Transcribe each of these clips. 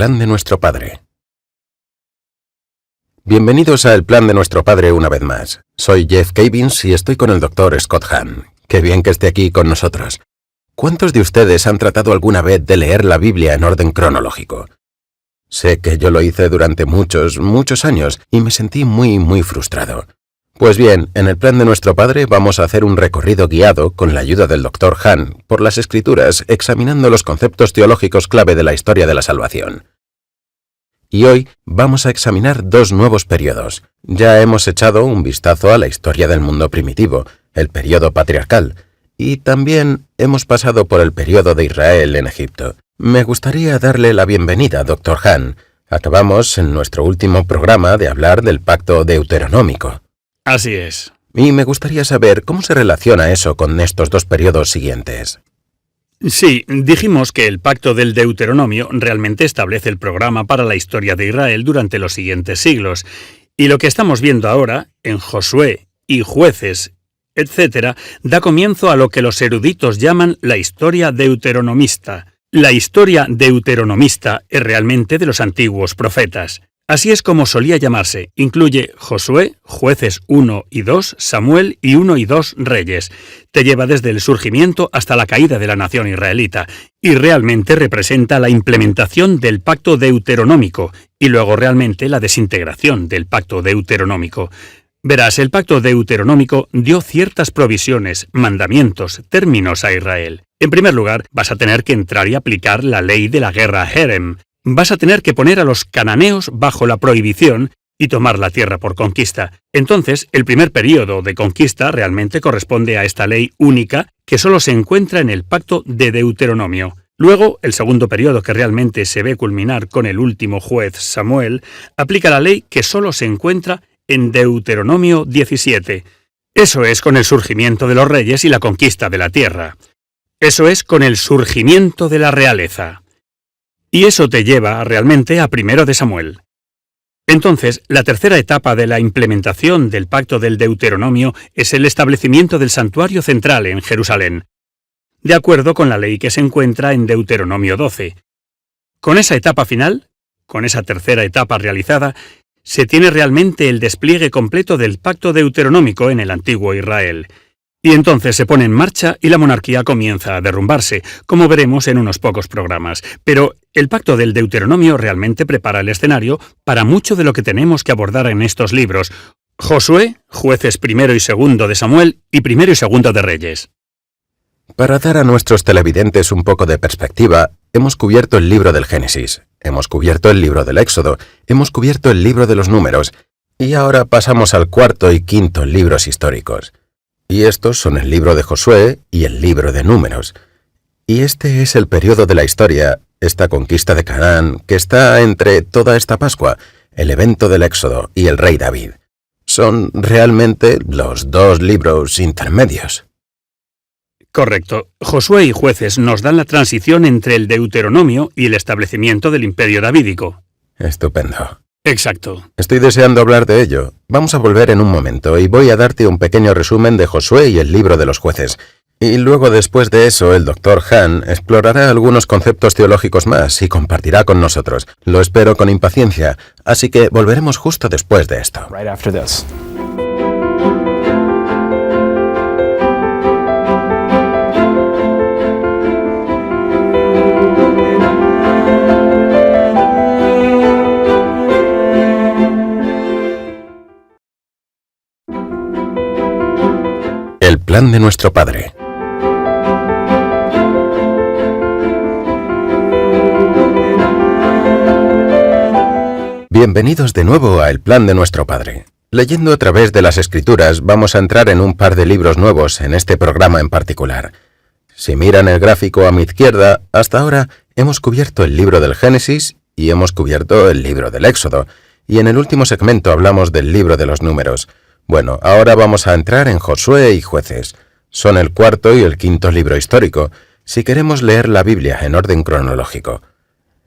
plan de nuestro Padre. Bienvenidos a El plan de nuestro Padre una vez más. Soy Jeff Cavins y estoy con el Dr. Scott Hahn. Qué bien que esté aquí con nosotros. ¿Cuántos de ustedes han tratado alguna vez de leer la Biblia en orden cronológico? Sé que yo lo hice durante muchos años y me sentí muy frustrado. Pues bien, en el plan de nuestro Padre vamos a hacer un recorrido guiado con la ayuda del Dr. Hahn por las Escrituras, examinando los conceptos teológicos clave de la historia de la salvación. Y hoy vamos a examinar dos nuevos periodos. Ya hemos echado un vistazo a la historia del mundo primitivo, el periodo patriarcal, y también hemos pasado por el periodo de Israel en Egipto. Me gustaría darle la bienvenida, Dr. Hahn. Acabamos en nuestro último programa de hablar del pacto deuteronómico. Así es. Y me gustaría saber cómo se relaciona eso con estos dos periodos siguientes. Sí, dijimos que el pacto del Deuteronomio realmente establece el programa para la historia de Israel durante los siguientes siglos. Y lo que estamos viendo ahora, en Josué y Jueces, etc., da comienzo a lo que los eruditos llaman la historia deuteronomista. La historia deuteronomista es realmente de los antiguos profetas. Así es como solía llamarse. Incluye Josué, Jueces 1 y 2, Samuel y 1 y 2 Reyes. Te lleva desde el surgimiento hasta la caída de la nación israelita, y realmente representa la implementación del pacto deuteronómico, y luego realmente la desintegración del pacto deuteronómico. Verás, el pacto deuteronómico dio ciertas provisiones, mandamientos, términos a Israel. En primer lugar, vas a tener que entrar y aplicar la ley de la guerra Herem. Vas a tener que poner a los cananeos bajo la prohibición y tomar la tierra por conquista. Entonces, el primer período de conquista realmente corresponde a esta ley única que solo se encuentra en el pacto de Deuteronomio. Luego, el segundo período, que realmente se ve culminar con el último juez Samuel, aplica la ley que solo se encuentra en Deuteronomio 17. Eso es con el surgimiento de los reyes y la conquista de la tierra. Eso es con el surgimiento de la realeza. Y eso te lleva realmente a 1 de Samuel. Entonces, la tercera etapa de la implementación del pacto del Deuteronomio es el establecimiento del santuario central en Jerusalén, de acuerdo con la ley que se encuentra en Deuteronomio 12. Con esa etapa final, con esa tercera etapa realizada, se tiene realmente el despliegue completo del pacto deuteronómico en el antiguo Israel. Y entonces se pone en marcha y la monarquía comienza a derrumbarse, como veremos en unos pocos programas. Pero el pacto del Deuteronomio realmente prepara el escenario para mucho de lo que tenemos que abordar en estos libros: Josué, Jueces 1 y 2 de Samuel y 1 y 2 de Reyes. Para dar a nuestros televidentes un poco de perspectiva, hemos cubierto el libro del Génesis, hemos cubierto el libro del Éxodo, hemos cubierto el libro de los Números, y ahora pasamos al cuarto y quinto libros históricos. Y estos son el libro de Josué y el libro de Números. Y este es el periodo de la historia, esta conquista de Canaán, que está entre toda esta Pascua, el evento del Éxodo y el rey David. Son realmente los dos libros intermedios. Correcto. Josué y Jueces nos dan la transición entre el Deuteronomio y el establecimiento del Imperio Davídico. Estupendo. Exacto. Estoy deseando hablar de ello. Vamos a volver en un momento y voy a darte un pequeño resumen de Josué y el libro de los jueces. Y luego, después de eso, el Dr. Hahn explorará algunos conceptos teológicos más y compartirá con nosotros. Lo espero con impaciencia, así que volveremos justo después de esto. Right after this. El plan de nuestro Padre. Bienvenidos de nuevo a El plan de nuestro Padre. Leyendo a través de las Escrituras vamos a entrar en un par de libros nuevos en este programa en particular. Si miran el gráfico a mi izquierda, hasta ahora hemos cubierto el libro del Génesis y hemos cubierto el libro del Éxodo, y en el último segmento hablamos del libro de los Números. Bueno, ahora vamos a entrar en Josué y Jueces. Son el cuarto y el quinto libro histórico, si queremos leer la Biblia en orden cronológico.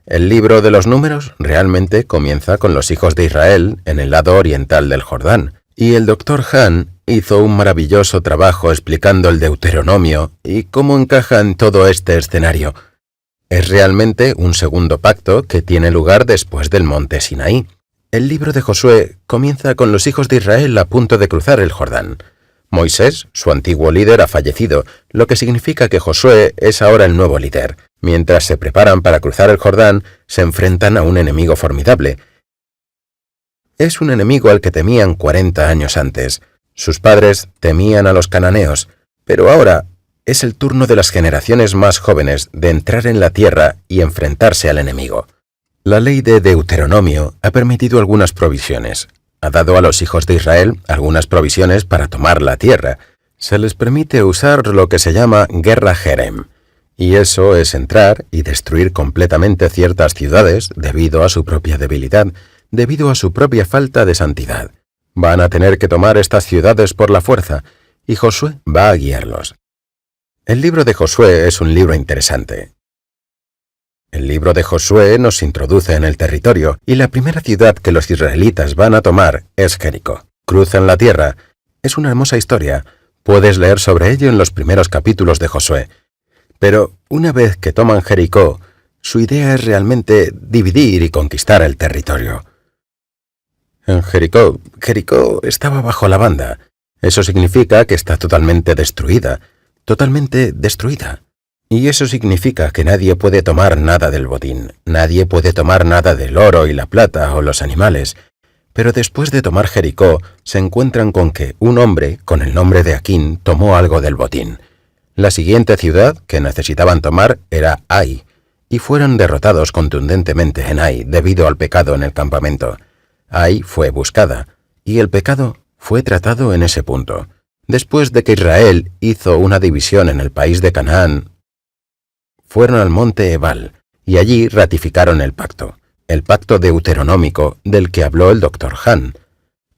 El libro de los Números realmente comienza con los hijos de Israel en el lado oriental del Jordán, y el Dr. Hahn hizo un maravilloso trabajo explicando el Deuteronomio y cómo encaja en todo este escenario. Es realmente un segundo pacto que tiene lugar después del monte Sinaí. El libro de Josué comienza con los hijos de Israel a punto de cruzar el Jordán. Moisés, su antiguo líder, ha fallecido, lo que significa que Josué es ahora el nuevo líder. Mientras se preparan para cruzar el Jordán, se enfrentan a un enemigo formidable. Es un enemigo al que temían 40 años antes. Sus padres temían a los cananeos, pero ahora es el turno de las generaciones más jóvenes de entrar en la tierra y enfrentarse al enemigo. La ley de Deuteronomio ha permitido algunas provisiones. Ha dado a los hijos de Israel algunas provisiones para tomar la tierra. Se les permite usar lo que se llama guerra Jerem, y eso es entrar y destruir completamente ciertas ciudades debido a su propia debilidad, debido a su propia falta de santidad. Van a tener que tomar estas ciudades por la fuerza, y Josué va a guiarlos. El libro de Josué es un libro interesante. El libro de Josué nos introduce en el territorio, y la primera ciudad que los israelitas van a tomar es Jericó. Cruzan la tierra. Es una hermosa historia. Puedes leer sobre ello en los primeros capítulos de Josué. Pero una vez que toman Jericó, su idea es realmente dividir y conquistar el territorio. En Jericó estaba bajo la banda. Eso significa que está totalmente destruida. Y eso significa que nadie puede tomar nada del botín, nadie puede tomar nada del oro y la plata o los animales. Pero después de tomar Jericó, se encuentran con que un hombre, con el nombre de Aquín, tomó algo del botín. La siguiente ciudad que necesitaban tomar era Ai, y fueron derrotados contundentemente en Ai debido al pecado en el campamento. Ai fue buscada, y el pecado fue tratado en ese punto. Después de que Israel hizo una división en el país de Canaán, fueron al monte Ebal, y allí ratificaron el pacto deuteronómico del que habló el Dr. Han.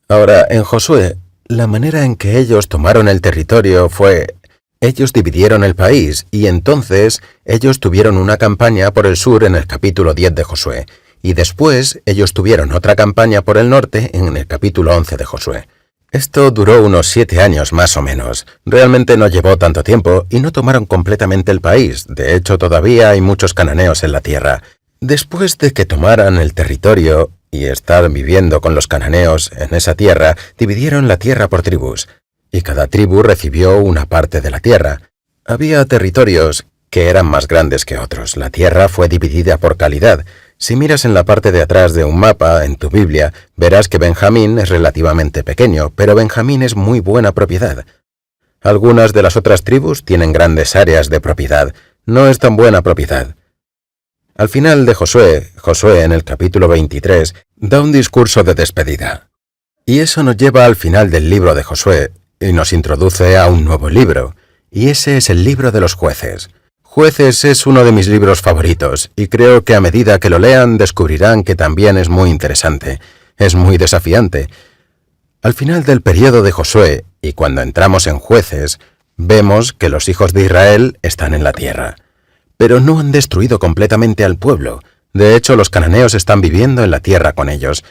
Ahora, en Josué, la manera en que ellos tomaron el territorio fue: ellos dividieron el país, y entonces ellos tuvieron una campaña por el sur en el capítulo 10 de Josué, y después ellos tuvieron otra campaña por el norte en el capítulo 11 de Josué. Esto duró unos 7 años más o menos. Realmente no llevó tanto tiempo y no tomaron completamente el país. De hecho, todavía hay muchos cananeos en la tierra. Después de que tomaran el territorio y estar viviendo con los cananeos en esa tierra, dividieron la tierra por tribus, y cada tribu recibió una parte de la tierra. Había territorios que eran más grandes que otros. La tierra fue dividida por calidad. Si miras en la parte de atrás de un mapa en tu Biblia, verás que Benjamín es relativamente pequeño, pero Benjamín es muy buena propiedad. Algunas de las otras tribus tienen grandes áreas de propiedad. No es tan buena propiedad. Al final de Josué en el capítulo 23, da un discurso de despedida. Y eso nos lleva al final del libro de Josué, y nos introduce a un nuevo libro, y ese es el libro de los jueces. Jueces es uno de mis libros favoritos, y creo que a medida que lo lean descubrirán que también es muy interesante, es muy desafiante. Al final del periodo de Josué, y cuando entramos en Jueces, vemos que los hijos de Israel están en la tierra. Pero no han destruido completamente al pueblo. De hecho, los cananeos están viviendo en la tierra con ellos.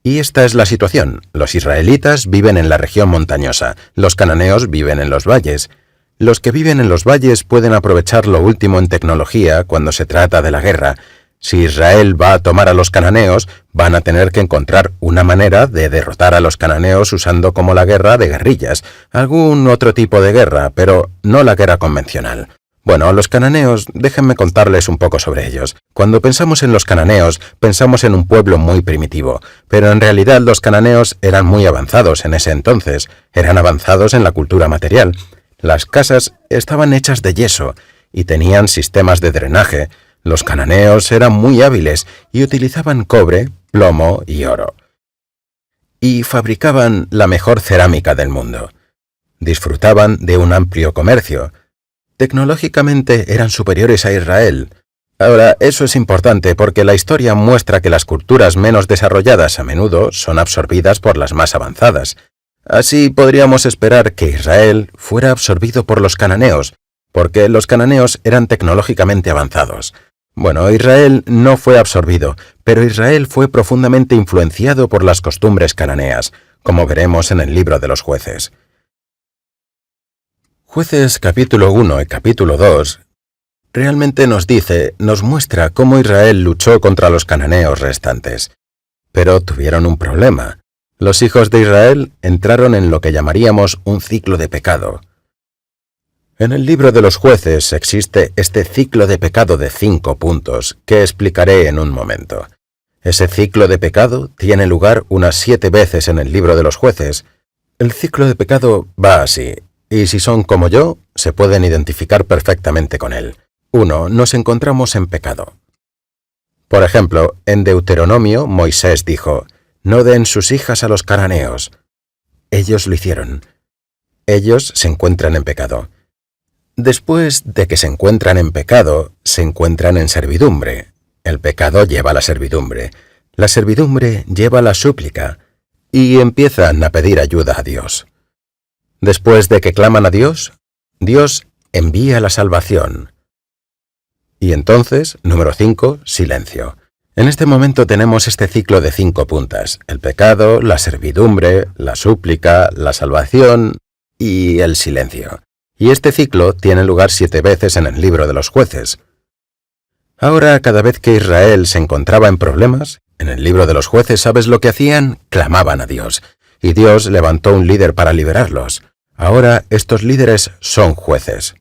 Y esta es la situación. Los israelitas viven en la región montañosa, los cananeos viven en los valles. Los que viven en los valles pueden aprovechar lo último en tecnología cuando se trata de la guerra. Si Israel va a tomar a los cananeos, van a tener que encontrar una manera de derrotar a los cananeos usando como la guerra de guerrillas, algún otro tipo de guerra, pero no la guerra convencional. Bueno, los cananeos, déjenme contarles un poco sobre ellos. Cuando pensamos en los cananeos, pensamos en un pueblo muy primitivo, pero en realidad los cananeos eran muy avanzados en ese entonces, eran avanzados en la cultura material. Las casas estaban hechas de yeso y tenían sistemas de drenaje. Los cananeos eran muy hábiles y utilizaban cobre, plomo y oro. Y fabricaban la mejor cerámica del mundo. Disfrutaban de un amplio comercio. Tecnológicamente eran superiores a Israel. Ahora, eso es importante porque la historia muestra que las culturas menos desarrolladas a menudo son absorbidas por las más avanzadas. Así podríamos esperar que Israel fuera absorbido por los cananeos, porque los cananeos eran tecnológicamente avanzados. Bueno, Israel no fue absorbido, pero Israel fue profundamente influenciado por las costumbres cananeas, como veremos en el libro de los Jueces. Jueces capítulo 1 y capítulo 2 realmente nos muestra cómo Israel luchó contra los cananeos restantes. Pero tuvieron un problema. Los hijos de Israel entraron en lo que llamaríamos un ciclo de pecado. En el libro de los jueces existe este ciclo de pecado de 5 puntos, que explicaré en un momento. Ese ciclo de pecado tiene lugar unas 7 veces en el libro de los jueces. El ciclo de pecado va así, y si son como yo, se pueden identificar perfectamente con él. 1. Nos encontramos en pecado. Por ejemplo, en Deuteronomio, Moisés dijo, «No den sus hijas a los cananeos». Ellos lo hicieron. Ellos se encuentran en pecado. Después de que se encuentran en pecado, se encuentran en servidumbre. El pecado lleva a la servidumbre lleva a la súplica, y empiezan a pedir ayuda a Dios. Después de que claman a Dios, Dios envía la salvación. Y entonces, número 5, silencio. En este momento tenemos este ciclo de 5 puntas: el pecado, la servidumbre, la súplica, la salvación y el silencio. Y este ciclo tiene lugar 7 veces en el libro de los jueces. Ahora, cada vez que Israel se encontraba en problemas, en el libro de los jueces, ¿sabes lo que hacían? Clamaban a Dios. Y Dios levantó un líder para liberarlos. Ahora, estos líderes son jueces.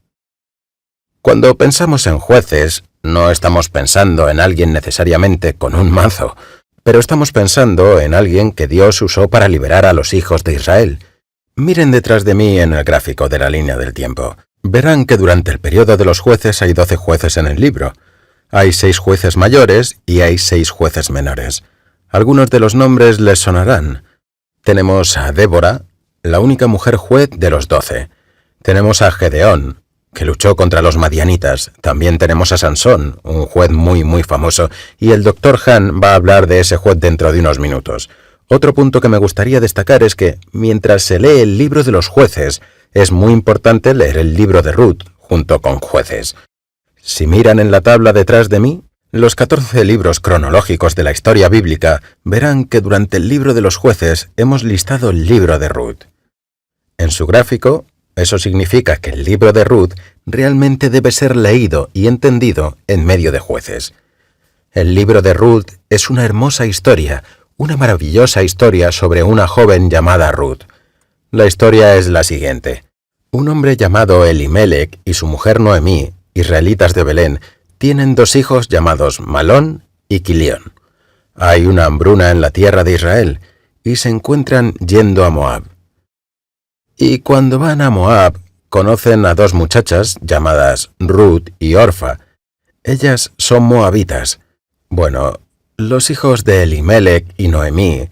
Cuando pensamos en jueces, no estamos pensando en alguien necesariamente con un mazo, pero estamos pensando en alguien que Dios usó para liberar a los hijos de Israel. Miren detrás de mí en el gráfico de la línea del tiempo. Verán que durante el periodo de los jueces hay 12 jueces en el libro. Hay 6 jueces mayores y hay 6 jueces menores. Algunos de los nombres les sonarán. Tenemos a Débora, la única mujer juez de los 12. Tenemos a Gedeón, que luchó contra los madianitas. También tenemos a Sansón, un juez muy famoso, y el Dr. Han va a hablar de ese juez dentro de unos minutos. Otro punto que me gustaría destacar es que, mientras se lee el libro de los jueces, es muy importante leer el libro de Ruth junto con jueces. Si miran en la tabla detrás de mí, los 14 libros cronológicos de la historia bíblica, verán que durante el libro de los jueces hemos listado el libro de Ruth. En su gráfico, eso significa que el libro de Ruth realmente debe ser leído y entendido en medio de jueces. El libro de Ruth es una hermosa historia, una maravillosa historia sobre una joven llamada Ruth. La historia es la siguiente. Un hombre llamado Elimelec y su mujer Noemí, israelitas de Belén, tienen 2 hijos llamados Malón y Quilión. Hay una hambruna en la tierra de Israel, y se encuentran yendo a Moab. Y cuando van a Moab, conocen a 2 muchachas llamadas Ruth y Orfa. Ellas son moabitas. Bueno, los hijos de Elimelec y Noemí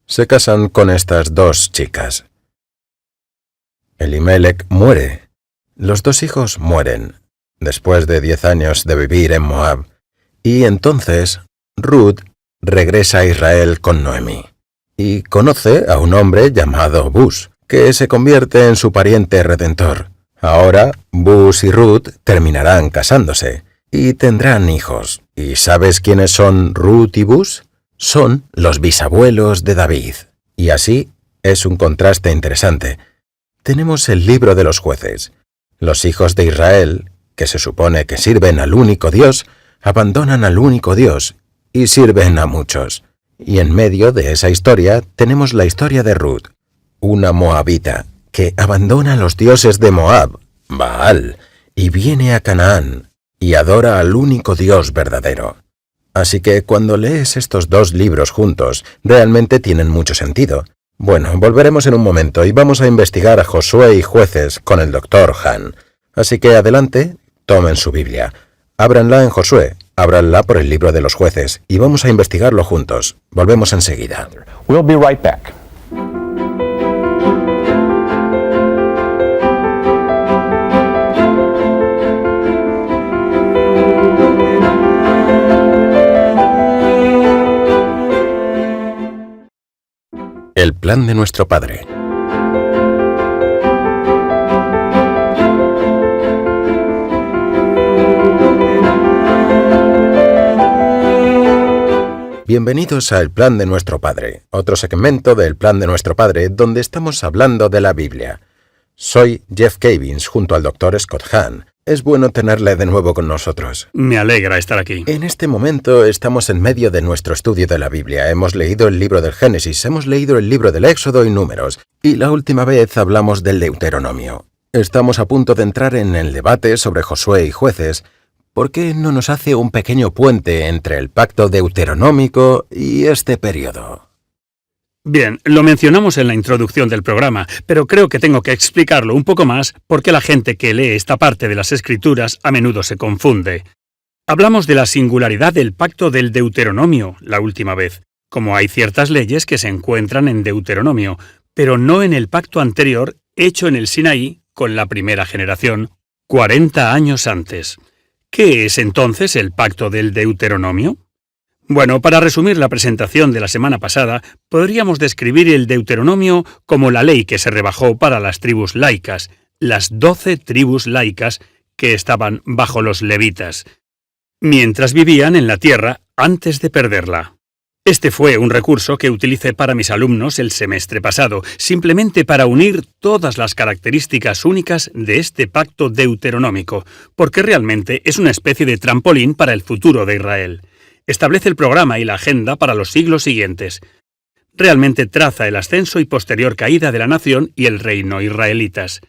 se casan con estas 2 chicas. Elimelec muere. Los 2 hijos mueren, después de 10 años de vivir en Moab. Y entonces, Ruth regresa a Israel con Noemí. Y conoce a un hombre llamado Bus, que se convierte en su pariente redentor. Ahora, Bus y Ruth terminarán casándose, y tendrán hijos. ¿Y sabes quiénes son Ruth y Bus? Son los bisabuelos de David. Y así es un contraste interesante. Tenemos el libro de los jueces. Los hijos de Israel, que se supone que sirven al único Dios, abandonan al único Dios y sirven a muchos. Y en medio de esa historia tenemos la historia de Ruth, una moabita que abandona a los dioses de Moab, Baal, y viene a Canaán y adora al único Dios verdadero. Así que cuando lees estos 2 libros juntos, realmente tienen mucho sentido. Bueno, volveremos en un momento y vamos a investigar a Josué y Jueces con el Dr. Han. Así que adelante, tomen su Biblia. Ábranla en Josué, ábranla por el libro de los jueces y vamos a investigarlo juntos. Volvemos enseguida. We'll be right back. El plan de nuestro Padre. Bienvenidos a El plan de nuestro Padre, otro segmento del plan de nuestro Padre donde estamos hablando de la Biblia. Soy Jeff Cavins junto al Dr. Scott Hahn. Es bueno tenerle de nuevo con nosotros. Me alegra estar aquí. En este momento estamos en medio de nuestro estudio de la Biblia. Hemos leído el libro del Génesis, hemos leído el libro del Éxodo y Números, y la última vez hablamos del Deuteronomio. Estamos a punto de entrar en el debate sobre Josué y Jueces. ¿Por qué no nos hace un pequeño puente entre el pacto deuteronómico y este periodo? Bien, lo mencionamos en la introducción del programa, pero creo que tengo que explicarlo un poco más porque la gente que lee esta parte de las Escrituras a menudo se confunde. Hablamos de la singularidad del pacto del Deuteronomio la última vez, como hay ciertas leyes que se encuentran en Deuteronomio, pero no en el pacto anterior hecho en el Sinaí con la primera generación, 40 años antes. ¿Qué es entonces el pacto del Deuteronomio? Bueno, para resumir la presentación de la semana pasada, podríamos describir el Deuteronomio como la ley que se rebajó para las tribus laicas, las 12 tribus laicas que estaban bajo los levitas, mientras vivían en la tierra antes de perderla. Este fue un recurso que utilicé para mis alumnos el semestre pasado, simplemente para unir todas las características únicas de este pacto deuteronómico, porque realmente es una especie de trampolín para el futuro de Israel. Establece el programa y la agenda para los siglos siguientes. Realmente traza el ascenso y posterior caída de la nación y el reino israelitas.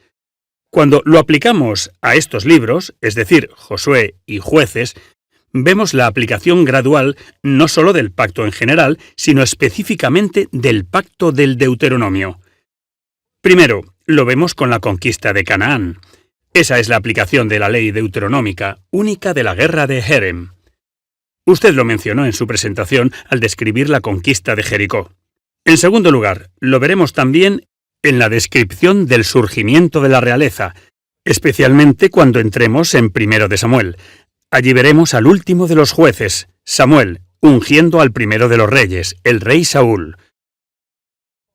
Cuando lo aplicamos a estos libros, es decir, Josué y Jueces, vemos la aplicación gradual no solo del pacto en general, sino específicamente del pacto del Deuteronomio. Primero, lo vemos con la conquista de Canaán. Esa es la aplicación de la ley deuteronómica, única de la guerra de Jerem. Usted lo mencionó en su presentación al describir la conquista de Jericó. En segundo lugar, lo veremos también en la descripción del surgimiento de la realeza, especialmente cuando entremos en 1 de Samuel. Allí veremos al último de los jueces, Samuel, ungiendo al primero de los reyes, el rey Saúl.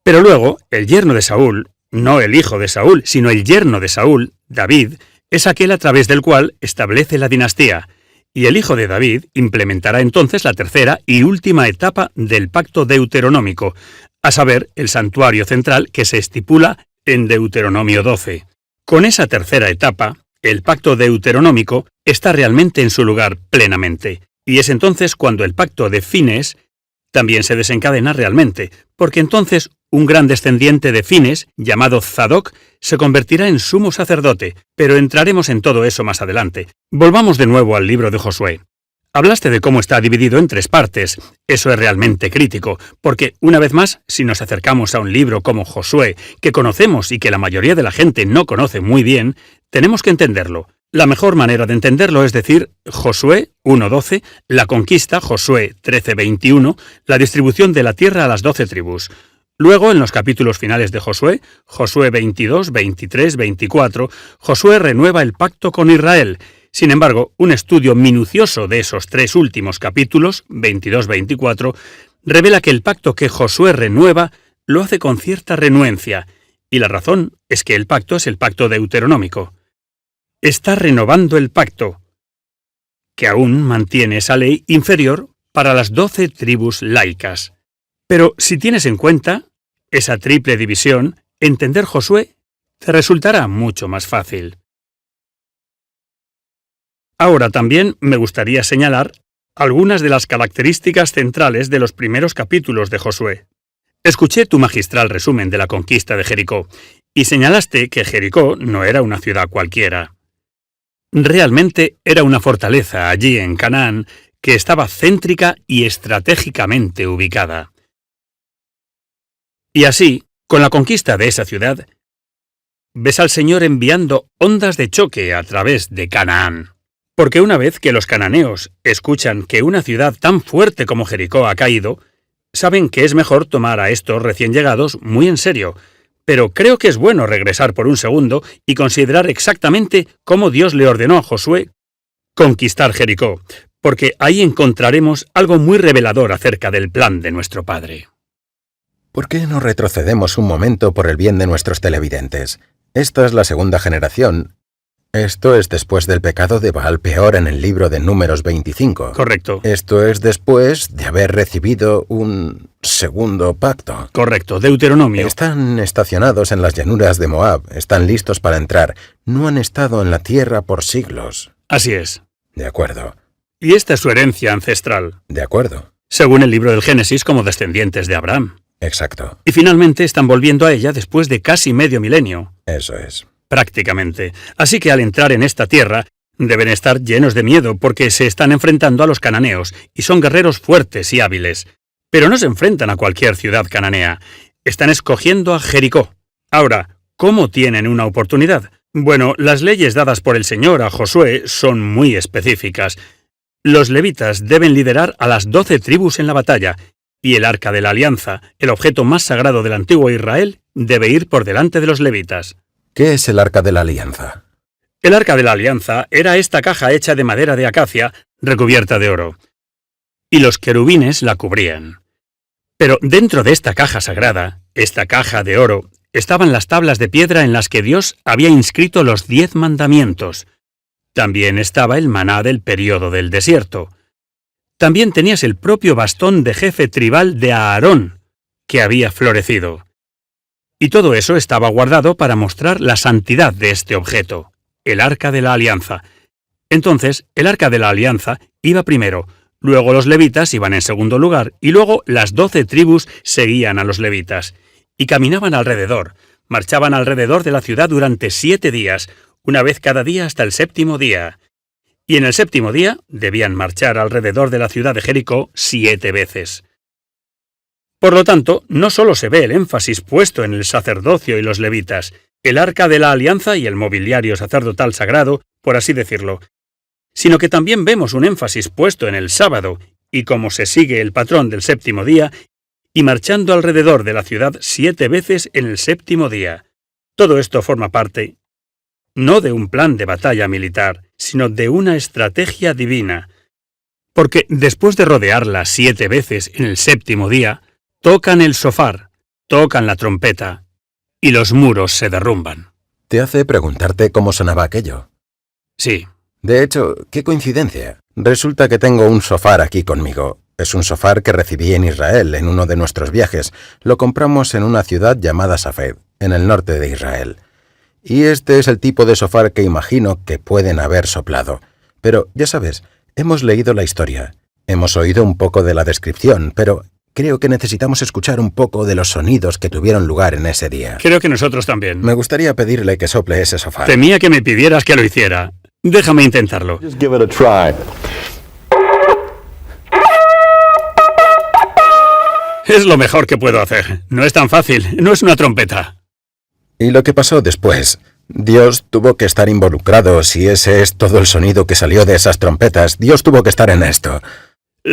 Pero luego, el yerno de Saúl, no el hijo de Saúl, sino el yerno de Saúl, David, es aquel a través del cual establece la dinastía. Y el hijo de David implementará entonces la tercera y última etapa del pacto deuteronómico, a saber, el santuario central que se estipula en Deuteronomio 12. Con esa tercera etapa, el pacto deuteronómico está realmente en su lugar plenamente, y es entonces cuando el pacto de Fines también se desencadena realmente, porque entonces un gran descendiente de Fines, llamado Zadoc, se convertirá en sumo sacerdote, pero entraremos en todo eso más adelante. Volvamos de nuevo al libro de Josué. Hablaste de cómo está dividido en 3 partes. Eso es realmente crítico, porque, una vez más, si nos acercamos a un libro como Josué, que conocemos y que la mayoría de la gente no conoce muy bien, tenemos que entenderlo. La mejor manera de entenderlo es decir, Josué 1:12, la conquista, Josué 13:21, la distribución de la tierra a las 12 tribus. Luego, en los capítulos finales de Josué, Josué 22, 23, 24, Josué renueva el pacto con Israel. Sin embargo, un estudio minucioso de esos 3 últimos capítulos, 22-24, revela que el pacto que Josué renueva lo hace con cierta renuencia, y la razón es que el pacto es el pacto deuteronómico. Está renovando el pacto, que aún mantiene esa ley inferior para las 12 tribus laicas. Pero si tienes en cuenta esa triple división, entender Josué te resultará mucho más fácil. Ahora también me gustaría señalar algunas de las características centrales de los primeros capítulos de Josué. Escuché tu magistral resumen de la conquista de Jericó, y señalaste que Jericó no era una ciudad cualquiera. Realmente era una fortaleza allí en Canaán que estaba céntrica y estratégicamente ubicada. Y así, con la conquista de esa ciudad, ves al Señor enviando ondas de choque a través de Canaán. Porque una vez que los cananeos escuchan que una ciudad tan fuerte como Jericó ha caído, saben que es mejor tomar a estos recién llegados muy en serio. Pero creo que es bueno regresar por un segundo y considerar exactamente cómo Dios le ordenó a Josué conquistar Jericó, porque ahí encontraremos algo muy revelador acerca del plan de nuestro Padre. ¿Por qué no retrocedemos un momento por el bien de nuestros televidentes? Esta es la segunda generación, Esto es después del pecado de Baal-peor en el libro de Números 25. Correcto. Esto es después de haber recibido un segundo pacto. Correcto, Deuteronomio. Están estacionados en las llanuras de Moab, están listos para entrar. No han estado en la tierra por siglos. Así es. De acuerdo. Y esta es su herencia ancestral, De acuerdo. según el libro del Génesis, como descendientes de Abraham. Exacto. Y finalmente están volviendo a ella después de casi medio milenio. Eso es. Prácticamente. Así que al entrar en esta tierra, deben estar llenos de miedo porque se están enfrentando a los cananeos y son guerreros fuertes y hábiles. Pero no se enfrentan a cualquier ciudad cananea. Están escogiendo a Jericó. Ahora, ¿cómo tienen una oportunidad? Bueno, las leyes dadas por el Señor a Josué son muy específicas. Los levitas deben liderar a las 12 tribus en la batalla, y el Arca de la Alianza, el objeto más sagrado del antiguo Israel, debe ir por delante de los levitas. ¿Qué es el Arca de la Alianza? El Arca de la Alianza era esta caja hecha de madera de acacia recubierta de oro, y los querubines la cubrían. Pero dentro de esta caja sagrada, esta caja de oro, estaban las tablas de piedra en las que Dios había inscrito los 10 mandamientos. También estaba el maná del período del desierto. También tenías el propio bastón de jefe tribal de Aarón, que había florecido. Y todo eso estaba guardado para mostrar la santidad de este objeto, el Arca de la Alianza. Entonces, el Arca de la Alianza iba primero, luego los levitas iban en segundo lugar, y luego las 12 tribus seguían a los levitas. Y caminaban alrededor, marchaban alrededor de la ciudad durante 7 días, una vez cada día hasta el 7º día. Y en el 7º día debían marchar alrededor de la ciudad de Jericó 7 veces. Por lo tanto, no solo se ve el énfasis puesto en el sacerdocio y los levitas, el Arca de la Alianza y el mobiliario sacerdotal sagrado, por así decirlo, sino que también vemos un énfasis puesto en el sábado, y cómo se sigue el patrón del 7º día, y marchando alrededor de la ciudad 7 veces en el 7º día. Todo esto forma parte, no de un plan de batalla militar, sino de una estrategia divina. Porque después de rodearla 7 veces en el 7º día, tocan el shofar, tocan la trompeta, y los muros se derrumban. ¿Te hace preguntarte cómo sonaba aquello? Sí. De hecho, qué coincidencia. Resulta que tengo un shofar aquí conmigo. Es un shofar que recibí en Israel en uno de nuestros viajes. Lo compramos en una ciudad llamada Safed, en el norte de Israel. Y este es el tipo de shofar que imagino que pueden haber soplado. Pero, ya sabes, hemos leído la historia. Hemos oído un poco de la descripción, pero creo que necesitamos escuchar un poco de los sonidos que tuvieron lugar en ese día. Creo que nosotros también. Me gustaría pedirle que sople ese shofar. Temía que me pidieras que lo hiciera. Déjame intentarlo. Just give it a try. Es lo mejor que puedo hacer. No es tan fácil. No es una trompeta. ¿Y lo que pasó después? Dios tuvo que estar involucrado. Si ese es todo el sonido que salió de esas trompetas, Dios tuvo que estar en esto.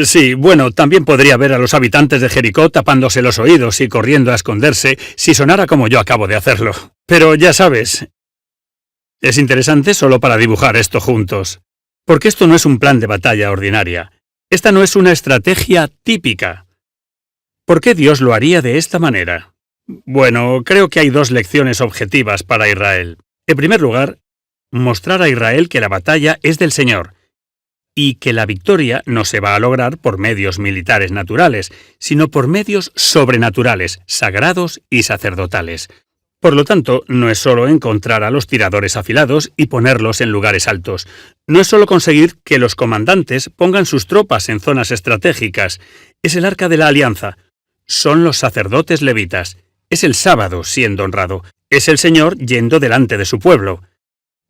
Sí, bueno, también podría ver a los habitantes de Jericó tapándose los oídos y corriendo a esconderse si sonara como yo acabo de hacerlo. Pero ya sabes, es interesante solo para dibujar esto juntos. Porque esto no es un plan de batalla ordinaria. Esta no es una estrategia típica. ¿Por qué Dios lo haría de esta manera? Bueno, creo que hay 2 lecciones objetivas para Israel. En primer lugar, mostrar a Israel que la batalla es del Señor, y que la victoria no se va a lograr por medios militares naturales, sino por medios sobrenaturales, sagrados y sacerdotales. Por lo tanto, no es solo encontrar a los tiradores afilados y ponerlos en lugares altos. No es solo conseguir que los comandantes pongan sus tropas en zonas estratégicas. Es el Arca de la Alianza. Son los sacerdotes levitas. Es el sábado siendo honrado. Es el Señor yendo delante de su pueblo.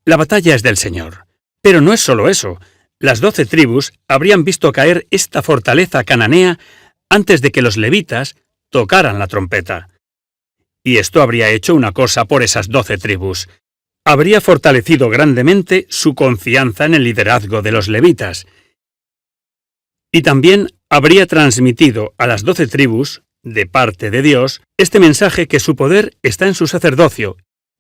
La batalla es del Señor. Pero no es solo eso. Las 12 tribus habrían visto caer esta fortaleza cananea antes de que los levitas tocaran la trompeta. Y esto habría hecho una cosa por esas 12 tribus. Habría fortalecido grandemente su confianza en el liderazgo de los levitas. Y también habría transmitido a las 12 tribus, de parte de Dios, este mensaje que su poder está en su sacerdocio.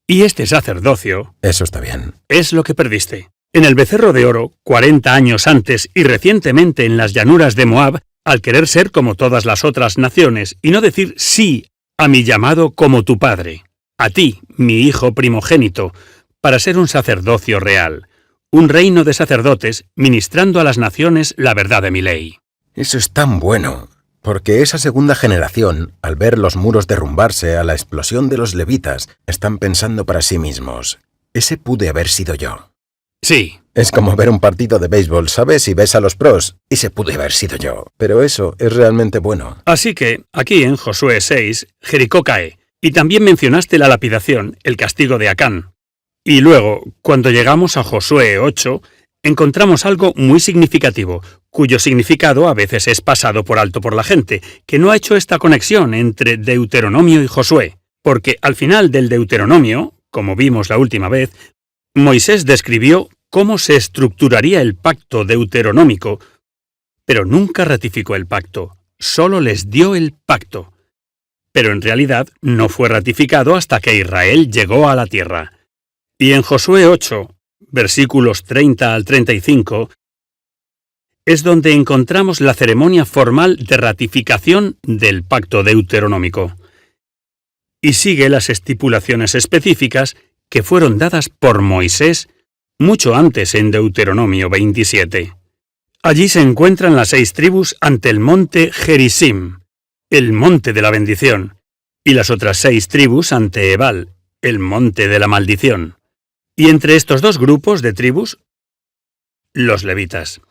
Y este sacerdocio... Eso está bien. Es lo que perdiste. En el Becerro de Oro, 40 años antes y recientemente en las llanuras de Moab, al querer ser como todas las otras naciones y no decir sí a mi llamado como tu padre, a ti, mi hijo primogénito, para ser un sacerdocio real, un reino de sacerdotes ministrando a las naciones la verdad de mi ley. Eso es tan bueno, porque esa segunda generación, al ver los muros derrumbarse a la explosión de los levitas, están pensando para sí mismos, ese pude haber sido yo. Sí. Es como ver un partido de béisbol, ¿sabes? Y ves a los pros, ese pude haber sido yo. Pero eso es realmente bueno. Así que, aquí en Josué 6, Jericó cae, y también mencionaste la lapidación, el castigo de Acán. Y luego, cuando llegamos a Josué 8, encontramos algo muy significativo, cuyo significado a veces es pasado por alto por la gente, que no ha hecho esta conexión entre Deuteronomio y Josué, porque al final del Deuteronomio, como vimos la última vez, Moisés describió cómo se estructuraría el pacto deuteronómico, pero nunca ratificó el pacto, solo les dio el pacto. Pero en realidad no fue ratificado hasta que Israel llegó a la tierra. Y en Josué 8, versículos 30 al 35, es donde encontramos la ceremonia formal de ratificación del pacto deuteronómico. Y sigue las estipulaciones específicas que fueron dadas por Moisés mucho antes en Deuteronomio 27. Allí se encuentran las 6 tribus ante el monte Gerizim, el monte de la bendición, y las otras 6 tribus ante Ebal, el monte de la maldición. Y entre estos dos grupos de tribus, los levitas.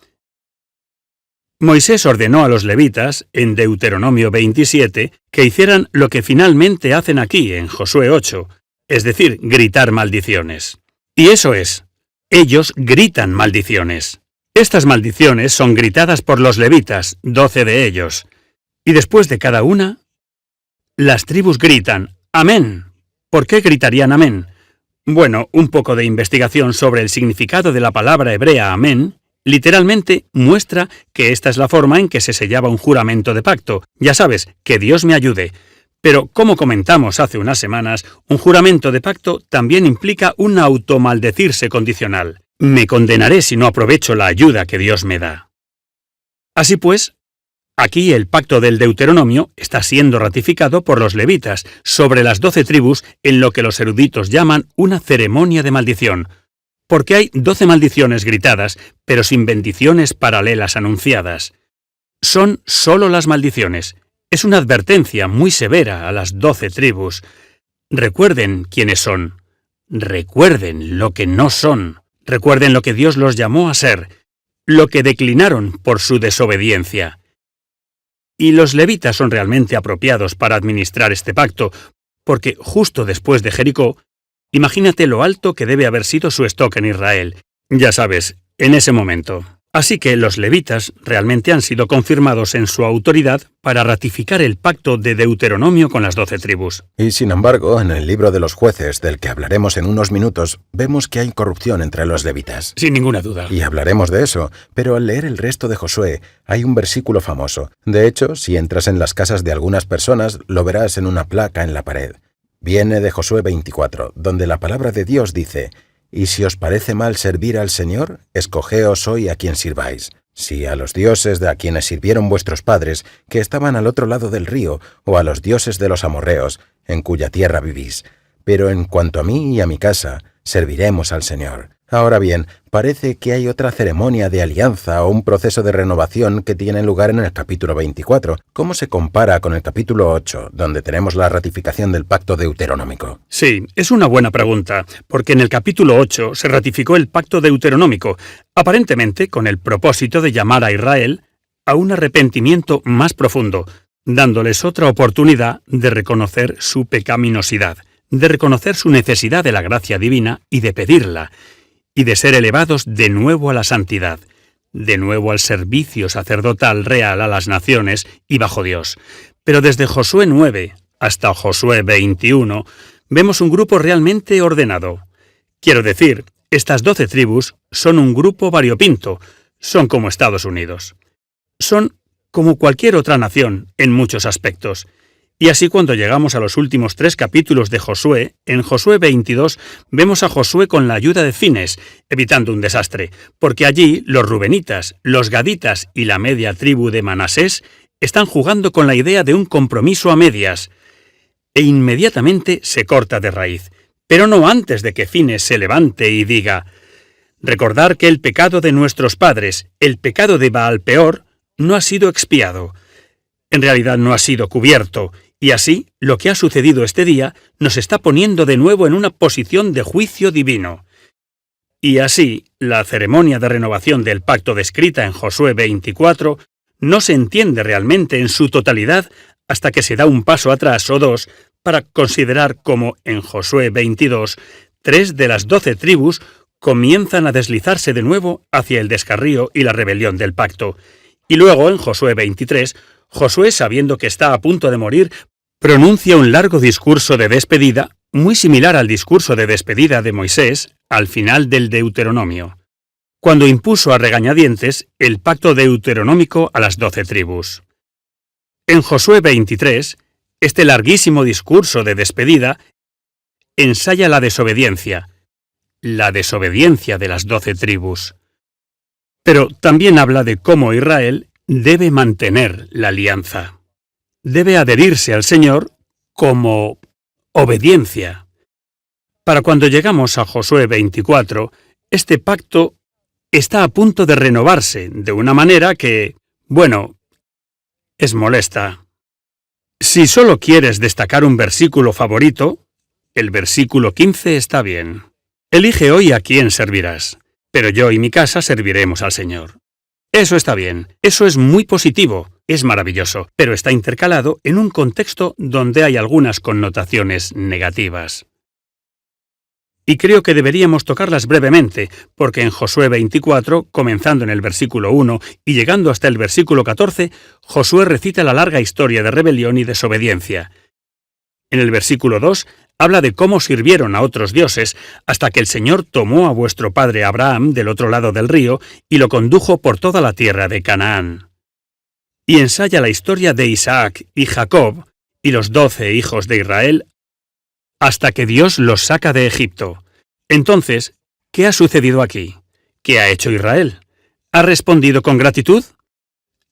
Moisés ordenó a los levitas, en Deuteronomio 27, que hicieran lo que finalmente hacen aquí, en Josué 8, es decir, gritar maldiciones. Y eso es, ellos gritan maldiciones. Estas maldiciones son gritadas por los levitas, 12 de ellos, y después de cada una, las tribus gritan, ¡Amén! ¿Por qué gritarían amén? Bueno, un poco de investigación sobre el significado de la palabra hebrea amén, literalmente muestra que esta es la forma en que se sellaba un juramento de pacto. Ya sabes, que Dios me ayude. Pero, como comentamos hace unas semanas, un juramento de pacto también implica un automaldecirse condicional. Me condenaré si no aprovecho la ayuda que Dios me da. Así pues, aquí el pacto del Deuteronomio está siendo ratificado por los levitas sobre las 12 tribus en lo que los eruditos llaman una ceremonia de maldición, porque hay 12 maldiciones gritadas, pero sin bendiciones paralelas anunciadas. Son solo las maldiciones. Es una advertencia muy severa a las 12 tribus. Recuerden quiénes son. Recuerden lo que no son. Recuerden lo que Dios los llamó a ser, lo que declinaron por su desobediencia. Y los levitas son realmente apropiados para administrar este pacto, porque justo después de Jericó, imagínate lo alto que debe haber sido su stock en Israel. Ya sabes, en ese momento. Así que los levitas realmente han sido confirmados en su autoridad para ratificar el pacto de Deuteronomio con las 12 tribus. Y sin embargo, en el libro de los jueces, del que hablaremos en unos minutos, vemos que hay corrupción entre los levitas. Sin ninguna duda. Y hablaremos de eso, pero al leer el resto de Josué, hay un versículo famoso. De hecho, si entras en las casas de algunas personas, lo verás en una placa en la pared. Viene de Josué 24, donde la palabra de Dios dice: «Y si os parece mal servir al Señor, escogeos hoy a quien sirváis. Si a los dioses de a quienes sirvieron vuestros padres, que estaban al otro lado del río, o a los dioses de los amorreos, en cuya tierra vivís. Pero en cuanto a mí y a mi casa, serviremos al Señor». Ahora bien, parece que hay otra ceremonia de alianza o un proceso de renovación que tiene lugar en el capítulo 24. ¿Cómo se compara con el capítulo 8, donde tenemos la ratificación del pacto deuteronómico? Sí, es una buena pregunta, porque en el capítulo 8 se ratificó el pacto deuteronómico, aparentemente con el propósito de llamar a Israel a un arrepentimiento más profundo, dándoles otra oportunidad de reconocer su pecaminosidad, de reconocer su necesidad de la gracia divina y de pedirla, y de ser elevados de nuevo a la santidad, de nuevo al servicio sacerdotal real a las naciones y bajo Dios. Pero desde Josué 9 hasta Josué 21 vemos un grupo realmente ordenado. Quiero decir, estas 12 tribus son un grupo variopinto, son como Estados Unidos. Son como cualquier otra nación en muchos aspectos. Y así cuando llegamos a los últimos 3 capítulos de Josué, en Josué 22 vemos a Josué con la ayuda de Fines, evitando un desastre, porque allí los rubenitas, los gaditas y la media tribu de Manasés están jugando con la idea de un compromiso a medias, e inmediatamente se corta de raíz. pero no antes de que Fines se levante y diga: recordar que el pecado de nuestros padres, el pecado de Baal-peor, no ha sido expiado. En realidad no ha sido cubierto, y así lo que ha sucedido este día nos está poniendo de nuevo en una posición de juicio divino. Y así, la ceremonia de renovación del pacto descrita en Josué 24 no se entiende realmente en su totalidad hasta que se da un paso atrás o dos para considerar cómo en Josué 22, 3 de las 12 tribus comienzan a deslizarse de nuevo hacia el descarrío y la rebelión del pacto. Y luego, en Josué 23, Josué, sabiendo que está a punto de morir, pronuncia un largo discurso de despedida, muy similar al discurso de despedida de Moisés al final del Deuteronomio, cuando impuso a regañadientes el pacto deuteronómico a las 12 tribus. En Josué 23, este larguísimo discurso de despedida ensaya la desobediencia de las 12 tribus. Pero también habla de cómo Israel debe mantener la alianza. Debe adherirse al Señor como obediencia. Para cuando llegamos a Josué 24, este pacto está a punto de renovarse de una manera que, bueno, es molesta. Si solo quieres destacar un versículo favorito, el versículo 15 está bien. Elige hoy a quién servirás, pero yo y mi casa serviremos al Señor. Eso está bien, eso es muy positivo, es maravilloso, pero está intercalado en un contexto donde hay algunas connotaciones negativas. Y creo que deberíamos tocarlas brevemente, porque en Josué 24, comenzando en el versículo 1 y llegando hasta el versículo 14, Josué recita la larga historia de rebelión y desobediencia. En el versículo 2, habla de cómo sirvieron a otros dioses hasta que el Señor tomó a vuestro padre Abraham del otro lado del río y lo condujo por toda la tierra de Canaán. Y ensaya la historia de Isaac y Jacob y los 12 hijos de Israel hasta que Dios los saca de Egipto. Entonces, ¿qué ha sucedido aquí? ¿Qué ha hecho Israel? ¿Ha respondido con gratitud?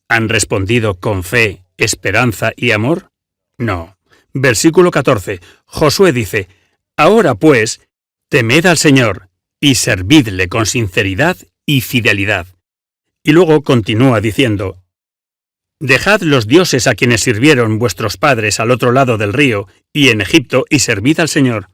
¿Han respondido con fe, esperanza y amor? No. Versículo 14. Josué dice: ahora pues, temed al Señor y servidle con sinceridad y fidelidad. Y luego continúa diciendo: dejad los dioses a quienes sirvieron vuestros padres al otro lado del río y en Egipto y servid al Señor.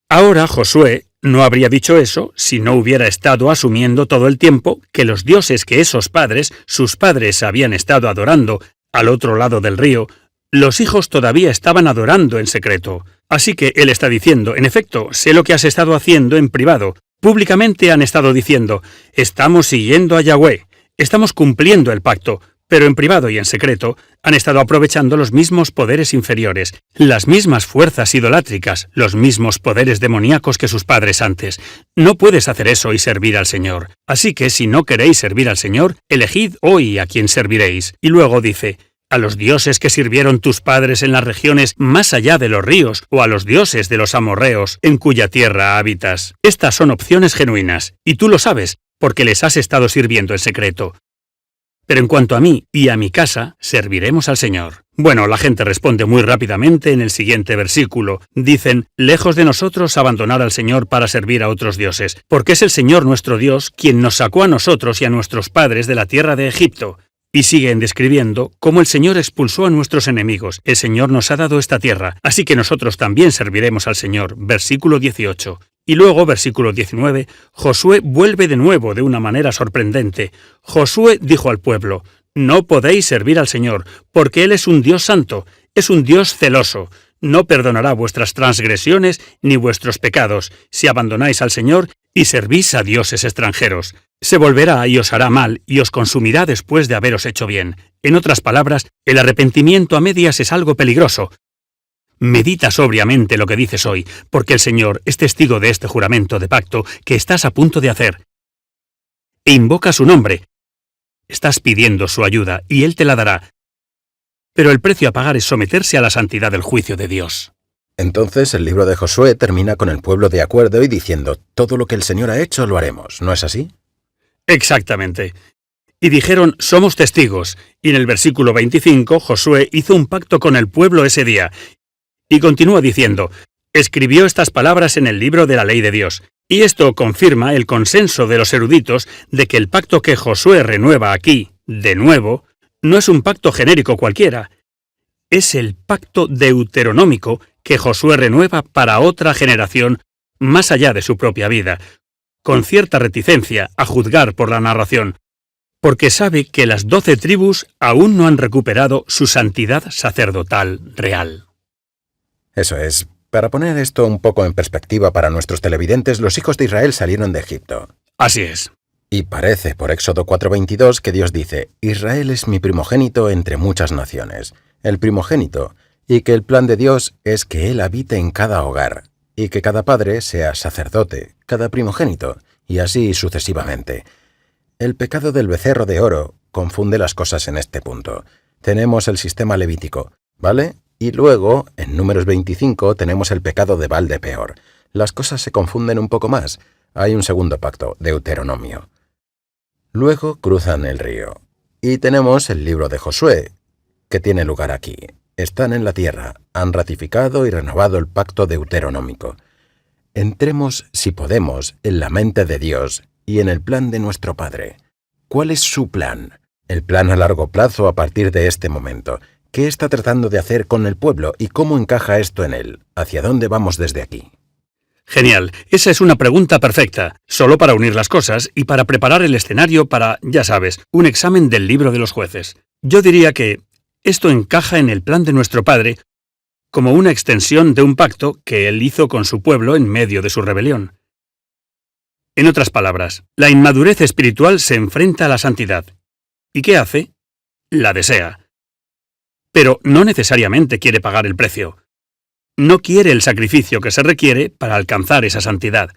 Ahora Josué no habría dicho eso si no hubiera estado asumiendo todo el tiempo que los dioses que esos padres, sus padres, habían estado adorando al otro lado del río, los hijos todavía estaban adorando en secreto. Así que él está diciendo: en efecto, sé lo que has estado haciendo en privado. Públicamente han estado diciendo: estamos siguiendo a Yahweh, estamos cumpliendo el pacto. Pero en privado y en secreto han estado aprovechando los mismos poderes inferiores, las mismas fuerzas idolátricas, los mismos poderes demoníacos que sus padres antes. No puedes hacer eso y servir al Señor. Así que si no queréis servir al Señor, elegid hoy a quién serviréis. Y luego dice: a los dioses que sirvieron tus padres en las regiones más allá de los ríos, o a los dioses de los amorreos en cuya tierra habitas. Estas son opciones genuinas, y tú lo sabes, porque les has estado sirviendo en secreto. Pero en cuanto a mí y a mi casa, serviremos al Señor. Bueno, la gente responde muy rápidamente en el siguiente versículo. Dicen: lejos de nosotros abandonar al Señor para servir a otros dioses, porque es el Señor nuestro Dios quien nos sacó a nosotros y a nuestros padres de la tierra de Egipto. Y siguen describiendo cómo el Señor expulsó a nuestros enemigos. El Señor nos ha dado esta tierra, así que nosotros también serviremos al Señor. Versículo 18. Y luego, versículo 19, Josué vuelve de nuevo de una manera sorprendente. Josué dijo al pueblo: no podéis servir al Señor, porque Él es un Dios santo, es un Dios celoso. No perdonará vuestras transgresiones ni vuestros pecados, si abandonáis al Señor y servís a dioses extranjeros. Se volverá y os hará mal y os consumirá después de haberos hecho bien. En otras palabras, el arrepentimiento a medias es algo peligroso. Medita sobriamente lo que dices hoy, porque el Señor es testigo de este juramento de pacto que estás a punto de hacer. E invoca su nombre. Estás pidiendo su ayuda y Él te la dará. Pero el precio a pagar es someterse a la santidad del juicio de Dios. Entonces el libro de Josué termina con el pueblo de acuerdo y diciendo: todo lo que el Señor ha hecho lo haremos, ¿no es así? Exactamente. Y dijeron: somos testigos. Y en el versículo 25, Josué hizo un pacto con el pueblo ese día. Y continúa diciendo: escribió estas palabras en el libro de la ley de Dios, y esto confirma el consenso de los eruditos de que el pacto que Josué renueva aquí, de nuevo, no es un pacto genérico cualquiera. Es el pacto deuteronómico que Josué renueva para otra generación más allá de su propia vida, con cierta reticencia a juzgar por la narración, porque sabe que las 12 tribus aún no han recuperado su santidad sacerdotal real. Eso es. Para poner esto un poco en perspectiva para nuestros televidentes, los hijos de Israel salieron de Egipto. Así es. Y parece por Éxodo 4:22 que Dios dice, Israel es mi primogénito entre muchas naciones, el primogénito, y que el plan de Dios es que Él habite en cada hogar, y que cada padre sea sacerdote, cada primogénito, y así sucesivamente. El pecado del becerro de oro confunde las cosas en este punto. Tenemos el sistema levítico, ¿vale? Y luego, en Números 25, tenemos el pecado de Baal de Peor. Las cosas se confunden un poco más. Hay un segundo pacto, Deuteronomio. Luego cruzan el río. Y tenemos el libro de Josué, que tiene lugar aquí. Están en la tierra, han ratificado y renovado el pacto deuteronómico. Entremos, si podemos, en la mente de Dios y en el plan de nuestro Padre. ¿Cuál es su plan? El plan a largo plazo a partir de este momento. ¿Qué está tratando de hacer con el pueblo y cómo encaja esto en él? ¿Hacia dónde vamos desde aquí? Genial. Esa es una pregunta perfecta, solo para unir las cosas y para preparar el escenario para, ya sabes, un examen del libro de los jueces. Yo diría que esto encaja en el plan de nuestro Padre como una extensión de un pacto que Él hizo con su pueblo en medio de su rebelión. En otras palabras, la inmadurez espiritual se enfrenta a la santidad. ¿Y qué hace? La desea. Pero no necesariamente quiere pagar el precio. No quiere el sacrificio que se requiere para alcanzar esa santidad.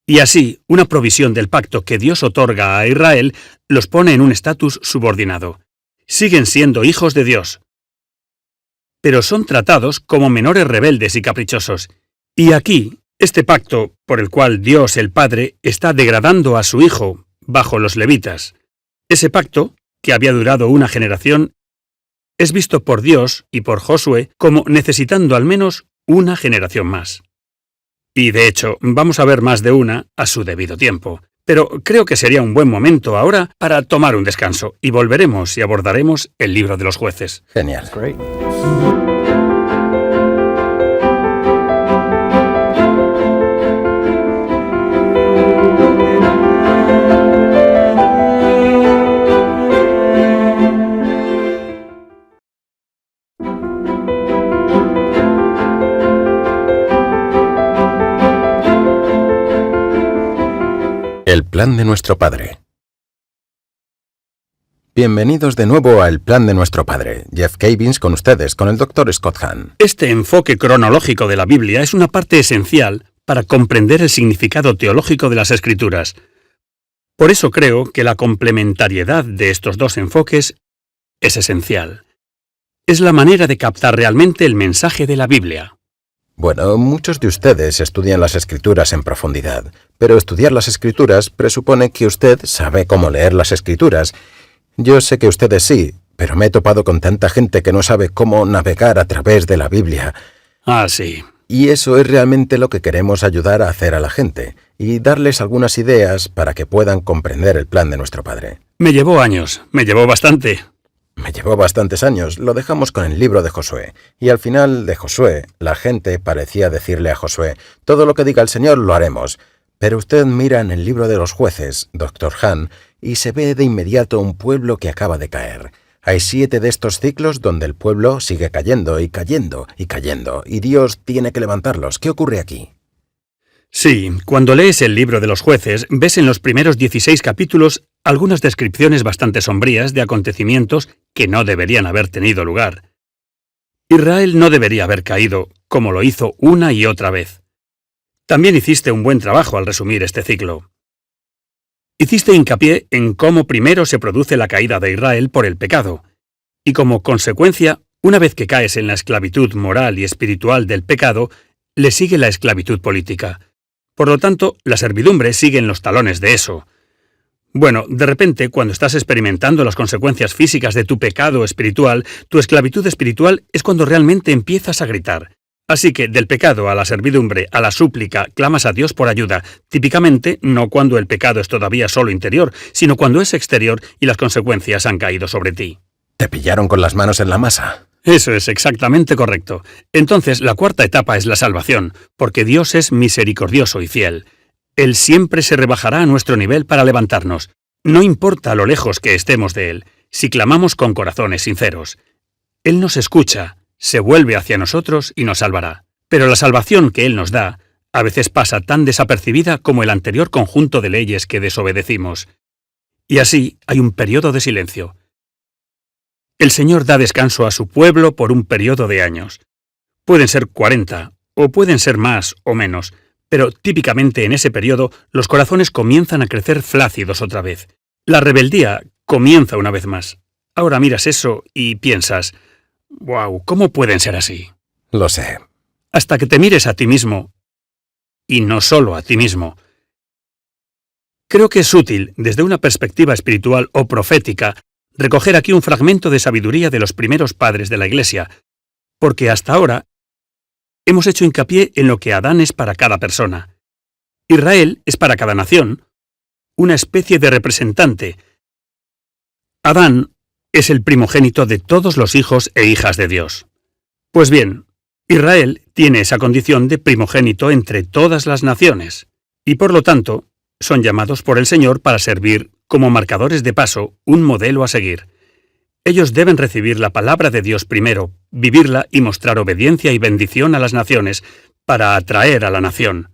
Y así, una provisión del pacto que Dios otorga a Israel los pone en un estatus subordinado. Siguen siendo hijos de Dios, pero son tratados como menores rebeldes y caprichosos. Y aquí, este pacto por el cual Dios el Padre está degradando a su Hijo bajo los levitas, ese pacto, que había durado una generación, es visto por Dios y por Josué como necesitando al menos una generación más. Y de hecho, vamos a ver más de una a su debido tiempo. Pero creo que sería un buen momento ahora para tomar un descanso y volveremos y abordaremos el libro de los jueces. Genial. Great. El plan de nuestro Padre. Bienvenidos de nuevo a El plan de nuestro Padre. Jeff Cavins con ustedes, con el Dr. Scott Hahn. Este enfoque cronológico de la Biblia es una parte esencial para comprender el significado teológico de las Escrituras. Por eso creo que la complementariedad de estos dos enfoques es esencial. Es la manera de captar realmente el mensaje de la Biblia. Bueno, muchos de ustedes estudian las Escrituras en profundidad, pero estudiar las Escrituras presupone que usted sabe cómo leer las Escrituras. Yo sé que ustedes sí, pero me he topado con tanta gente que no sabe cómo navegar a través de la Biblia. Ah, sí. Y eso es realmente lo que queremos ayudar a hacer a la gente, y darles algunas ideas para que puedan comprender el plan de nuestro Padre. Me llevó años, me llevó bastante. Me llevó bastantes años, lo dejamos con el libro de Josué, y al final de Josué, la gente parecía decirle a Josué, todo lo que diga el Señor lo haremos. Pero usted mira en el libro de los jueces, Dr. Hahn, y se ve de inmediato un pueblo que acaba de caer. Hay 7 de estos ciclos donde el pueblo sigue cayendo y cayendo y cayendo, y Dios tiene que levantarlos. ¿Qué ocurre aquí? Sí, cuando lees el libro de los jueces, ves en los primeros 16 capítulos algunas descripciones bastante sombrías de acontecimientos que no deberían haber tenido lugar. Israel no debería haber caído, como lo hizo una y otra vez. También hiciste un buen trabajo al resumir este ciclo. Hiciste hincapié en cómo primero se produce la caída de Israel por el pecado, y como consecuencia, una vez que caes en la esclavitud moral y espiritual del pecado, le sigue la esclavitud política. Por lo tanto, la servidumbre sigue en los talones de eso. Bueno, de repente, cuando estás experimentando las consecuencias físicas de tu pecado espiritual, tu esclavitud espiritual es cuando realmente empiezas a gritar. Así que del pecado a la servidumbre, a la súplica, clamas a Dios por ayuda, típicamente no cuando el pecado es todavía solo interior, sino cuando es exterior y las consecuencias han caído sobre ti. ¿Te pillaron con las manos en la masa? Eso es exactamente correcto. Entonces, la cuarta etapa es la salvación, porque Dios es misericordioso y fiel. Él siempre se rebajará a nuestro nivel para levantarnos. No importa lo lejos que estemos de Él, si clamamos con corazones sinceros. Él nos escucha, se vuelve hacia nosotros y nos salvará. Pero la salvación que Él nos da a veces pasa tan desapercibida como el anterior conjunto de leyes que desobedecimos. Y así hay un periodo de silencio. El Señor da descanso a su pueblo por un periodo de años. Pueden ser 40, o pueden ser más o menos, pero típicamente en ese periodo los corazones comienzan a crecer flácidos otra vez. La rebeldía comienza una vez más. Ahora miras eso y piensas, «Wow, ¿cómo pueden ser así?» Lo sé. Hasta que te mires a ti mismo, y no solo a ti mismo. Creo que es útil, desde una perspectiva espiritual o profética, recoger aquí un fragmento de sabiduría de los primeros padres de la Iglesia, porque hasta ahora hemos hecho hincapié en lo que Adán es para cada persona. Israel es para cada nación una especie de representante. Adán es el primogénito de todos los hijos e hijas de Dios. Pues bien, Israel tiene esa condición de primogénito entre todas las naciones, y por lo tanto, son llamados por el Señor para servir como marcadores de paso, un modelo a seguir. Ellos deben recibir la palabra de Dios primero, vivirla y mostrar obediencia y bendición a las naciones para atraer a la nación,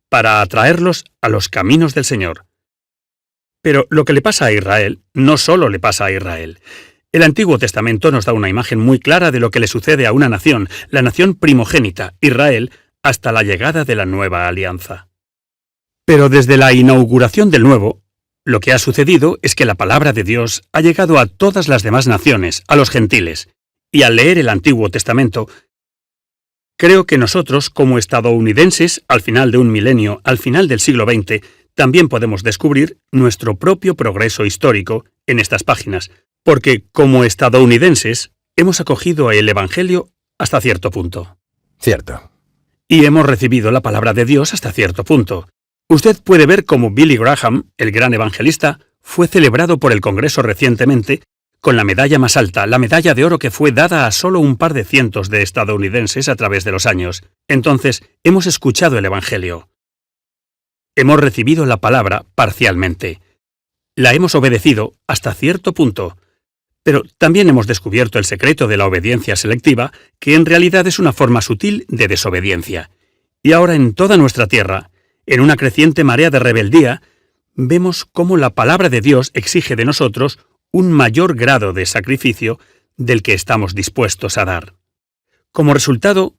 para atraerlos a los caminos del Señor. Pero lo que le pasa a Israel no solo le pasa a Israel. El Antiguo Testamento nos da una imagen muy clara de lo que le sucede a una nación, la nación primogénita, Israel, hasta la llegada de la nueva alianza. Pero desde la inauguración del nuevo, lo que ha sucedido es que la palabra de Dios ha llegado a todas las demás naciones, a los gentiles, y al leer el Antiguo Testamento, creo que nosotros, como estadounidenses, al final de un milenio, al final del siglo XX, también podemos descubrir nuestro propio progreso histórico en estas páginas, porque como estadounidenses hemos acogido el Evangelio hasta cierto punto. Cierto. Y hemos recibido la palabra de Dios hasta cierto punto. Usted puede ver cómo Billy Graham, el gran evangelista, fue celebrado por el Congreso recientemente con la medalla más alta, la medalla de oro que fue dada a solo un par de cientos de estadounidenses a través de los años. Entonces, hemos escuchado el Evangelio. Hemos recibido la palabra parcialmente. La hemos obedecido hasta cierto punto. Pero también hemos descubierto el secreto de la obediencia selectiva, que en realidad es una forma sutil de desobediencia. Y ahora en toda nuestra tierra, en una creciente marea de rebeldía, vemos cómo la palabra de Dios exige de nosotros un mayor grado de sacrificio del que estamos dispuestos a dar. Como resultado,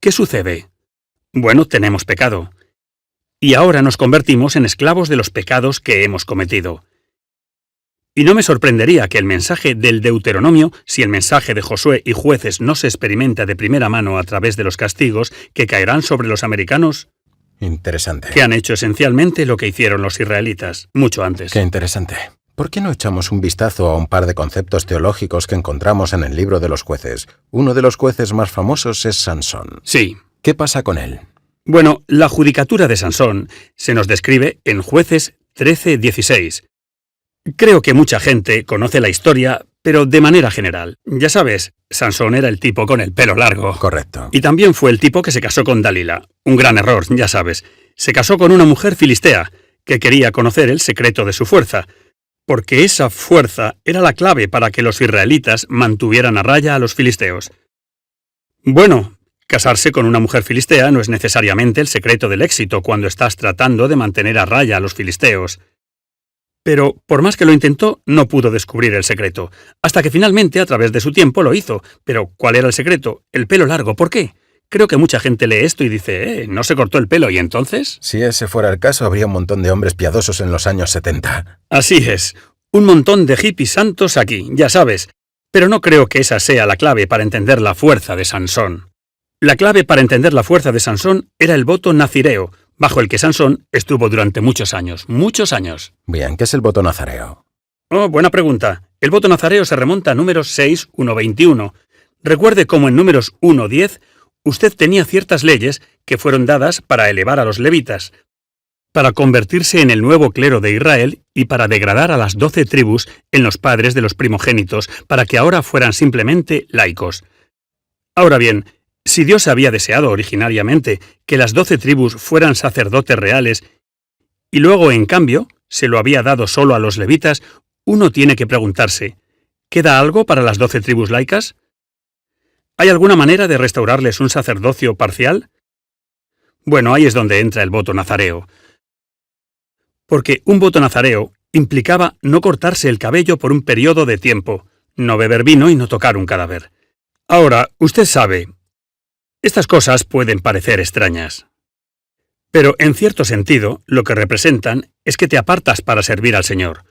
¿qué sucede? Bueno, tenemos pecado. Y ahora nos convertimos en esclavos de los pecados que hemos cometido. Y no me sorprendería que el mensaje del Deuteronomio, si el mensaje de Josué y Jueces no se experimenta de primera mano a través de los castigos que caerán sobre los americanos, Interesante. que han hecho esencialmente lo que hicieron los israelitas, mucho antes. Qué interesante. ¿Por qué no echamos un vistazo a un par de conceptos teológicos que encontramos en el libro de los jueces? Uno de los jueces más famosos es Sansón. Sí. ¿Qué pasa con él? Bueno, la judicatura de Sansón se nos describe en Jueces 13:16. Creo que mucha gente conoce la historia, pero de manera general. Ya sabes, Sansón era el tipo con el pelo largo. Correcto. Y también fue el tipo que se casó con Dalila. Un gran error, ya sabes. Se casó con una mujer filistea, que quería conocer el secreto de su fuerza, porque esa fuerza era la clave para que los israelitas mantuvieran a raya a los filisteos. Bueno, casarse con una mujer filistea no es necesariamente el secreto del éxito cuando estás tratando de mantener a raya a los filisteos. Pero, por más que lo intentó, no pudo descubrir el secreto, hasta que finalmente, a través de su tiempo, lo hizo. Pero, ¿cuál era el secreto? El pelo largo. ¿Por qué? Creo que mucha gente lee esto y dice, ¿no se cortó el pelo y entonces? Si ese fuera el caso, habría un montón de hombres piadosos en los años 70. Así es. Un montón de hippies santos aquí, ya sabes. Pero no creo que esa sea la clave para entender la fuerza de Sansón. La clave para entender la fuerza de Sansón era el voto nazireo, bajo el que Sansón estuvo durante muchos años. Muchos años. Bien, ¿qué es el voto nazareo? Oh, buena pregunta. El voto nazareo se remonta a Números 6:1-21. Recuerde cómo en Números 1:10 usted tenía ciertas leyes que fueron dadas para elevar a los levitas, para convertirse en el nuevo clero de Israel y para degradar a las 12 tribus en los padres de los primogénitos, para que ahora fueran simplemente laicos. Ahora bien, si Dios había deseado originariamente que las 12 tribus fueran sacerdotes reales, y luego, en cambio, se lo había dado solo a los levitas, uno tiene que preguntarse, ¿queda algo para las 12 tribus laicas? ¿Hay alguna manera de restaurarles un sacerdocio parcial? Bueno, ahí es donde entra el voto nazareo. Porque un voto nazareo implicaba no cortarse el cabello por un periodo de tiempo, no beber vino y no tocar un cadáver. Ahora, usted sabe, estas cosas pueden parecer extrañas. Pero en cierto sentido, lo que representan es que te apartas para servir al Señor.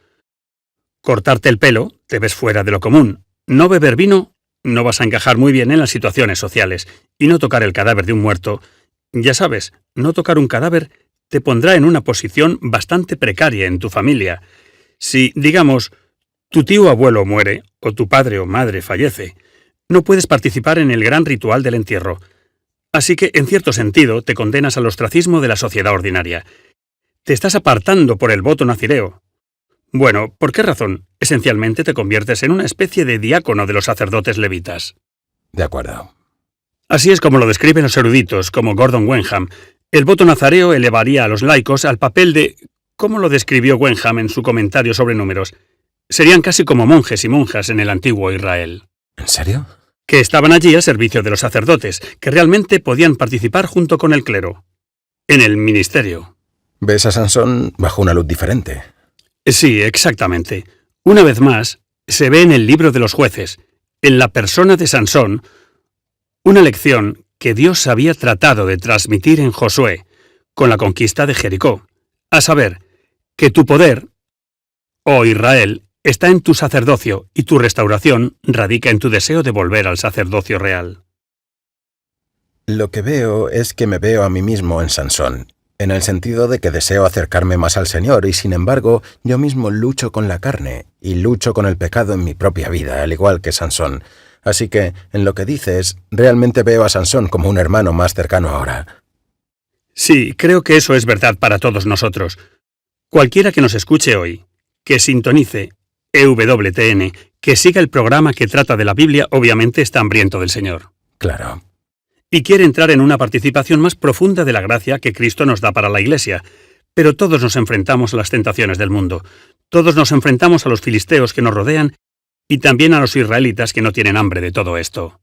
Cortarte el pelo, te ves fuera de lo común. No beber vino, no vas a encajar muy bien en las situaciones sociales. Y no tocar el cadáver de un muerto, ya sabes, no tocar un cadáver te pondrá en una posición bastante precaria en tu familia. Si, digamos, tu tío abuelo muere, o tu padre o madre fallece, no puedes participar en el gran ritual del entierro. Así que, en cierto sentido, te condenas al ostracismo de la sociedad ordinaria. Te estás apartando por el voto nazireo. Bueno, ¿por qué razón? Esencialmente te conviertes en una especie de diácono de los sacerdotes levitas. De acuerdo. Así es como lo describen los eruditos, como Gordon Wenham. El voto nazareo elevaría a los laicos al papel de... ¿Cómo lo describió Wenham en su comentario sobre Números? Serían casi como monjes y monjas en el antiguo Israel. ¿En serio? Que estaban allí al servicio de los sacerdotes, que realmente podían participar junto con el clero. En el ministerio. ¿Ves a Sansón bajo una luz diferente? Sí, exactamente. Una vez más, se ve en el libro de los jueces, en la persona de Sansón, una lección que Dios había tratado de transmitir en Josué con la conquista de Jericó, a saber, que tu poder, oh Israel, está en tu sacerdocio y tu restauración radica en tu deseo de volver al sacerdocio real. Lo que veo es que me veo a mí mismo en Sansón, en el sentido de que deseo acercarme más al Señor y sin embargo yo mismo lucho con la carne y lucho con el pecado en mi propia vida, al igual que Sansón. Así que, en lo que dices, realmente veo a Sansón como un hermano más cercano ahora. Sí, creo que eso es verdad para todos nosotros. Cualquiera que nos escuche hoy, que sintonice EWTN, que siga el programa que trata de la Biblia, obviamente está hambriento del Señor. Claro. Y quiere entrar en una participación más profunda de la gracia que Cristo nos da para la Iglesia. Pero todos nos enfrentamos a las tentaciones del mundo. Todos nos enfrentamos a los filisteos que nos rodean y también a los israelitas que no tienen hambre de todo esto.